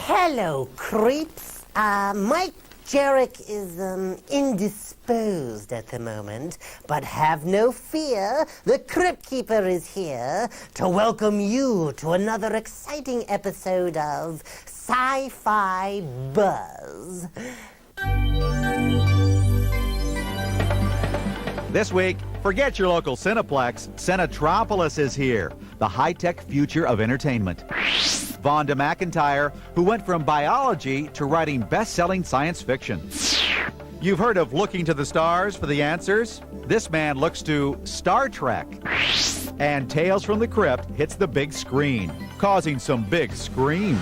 Hello, creeps. Mike Jarek is, indisposed at the moment, but have no fear. The Crypt Keeper is here to welcome you to another exciting episode of Sci-Fi Buzz. This week, forget your local Cineplex. Cinetropolis is here, the high-tech future of entertainment. Vonda McIntyre, who went from biology to writing best-selling science fiction. You've heard of looking to the stars for the answers? This man looks to Star Trek. And Tales from the Crypt hits the big screen, causing some big screams.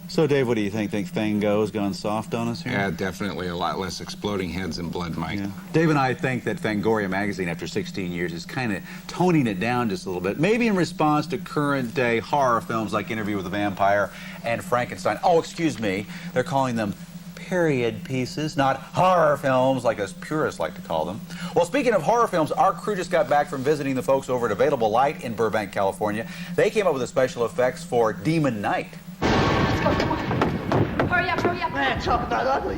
So, Dave, what do you think? Think Fango's gone soft on us here? Yeah, definitely a lot less exploding heads and blood, Mike. Yeah. Dave and I think that Fangoria magazine, after 16 years, is kind of toning it down just a little bit, maybe in response to current-day horror films like Interview with the Vampire and Frankenstein. Oh, excuse me, they're calling them period pieces, not horror films like us purists like to call them. Well, speaking of horror films, our crew just got back from visiting the folks over at Available Light in Burbank, California. They came up with the special effects for Demon Knight. Come on. Hurry up, hurry up. Man, talk about ugly.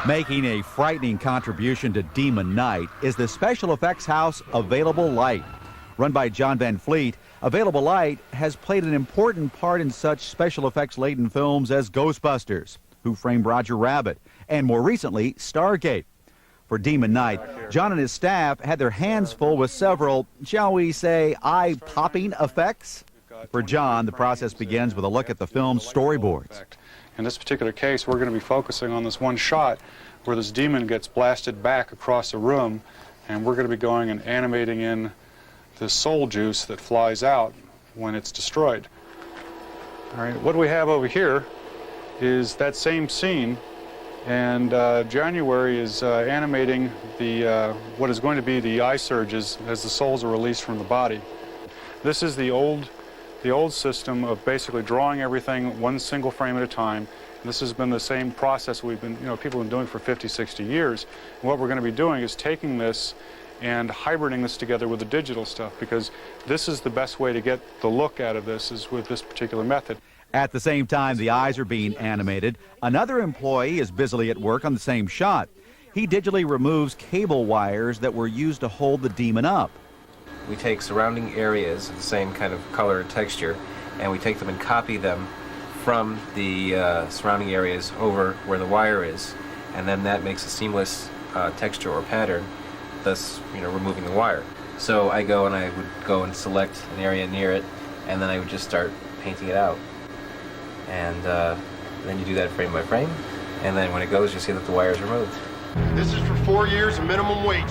Making a frightening contribution to Demon Knight is the special effects house Available Light. Run by John Van Fleet, Available Light has played an important part in such special effects-laden films as Ghostbusters, Who Framed Roger Rabbit, and more recently, Stargate. For Demon Knight, John and his staff had their hands full with several, shall we say, eye-popping effects. For John, the process begins with a look at the film's storyboards. In this particular case, we're going to be focusing on this one shot where this demon gets blasted back across the room, and we're going to be going and animating in the soul juice that flies out when it's destroyed. All right, what we have over here is that same scene. And January is animating the what is going to be the eye surges as the souls are released from the body. This is the old system of basically drawing everything one single frame at a time. And this has been the same process we've been, people have been doing for 50, 60 years. And what we're going to be doing is taking this and hybriding this together with the digital stuff, because this is the best way to get the look out of this, is with this particular method. At the same time the eyes are being animated, another employee is busily at work on the same shot. He digitally removes cable wires that were used to hold the demon up. We take surrounding areas of the same kind of color and texture, and we take them and copy them from the surrounding areas over where the wire is, and then that makes a seamless texture or pattern, thus removing the wire. So I would go and select an area near it, and then I would just start painting it out. And then you do that frame by frame, and then when it goes, you see that the wire is removed. This is for 4 years of minimum wage.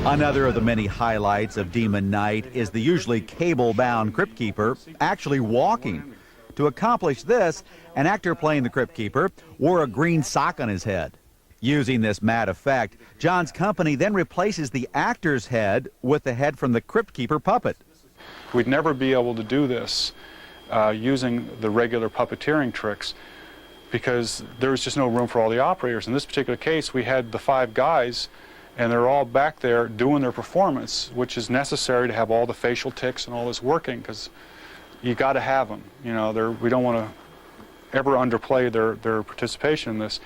Another of the many highlights of Demon Knight is the usually cable-bound Crypt Keeper actually walking. To accomplish this, an actor playing the Crypt Keeper wore a green sock on his head. Using this matte effect, John's company then replaces the actor's head with the head from the Crypt Keeper puppet. We'd never be able to do this using the regular puppeteering tricks, because there was just no room for all the operators. In this particular case, we had the 5 guys, and they're all back there doing their performance, which is necessary to have all the facial tics and all this working, because you got to have them. We don't want to ever underplay their participation in this.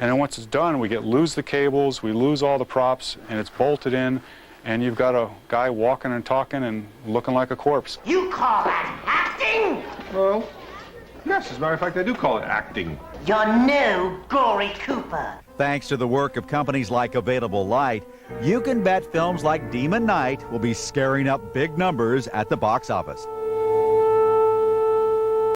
And then once it's done, we lose the cables, we lose all the props, and it's bolted in, and you've got a guy walking and talking and looking like a corpse. You call that acting? Well, yes, as a matter of fact, I do call it acting. You're no gory Cooper. Thanks to the work of companies like Available Light, you can bet films like Demon Knight will be scaring up big numbers at the box office.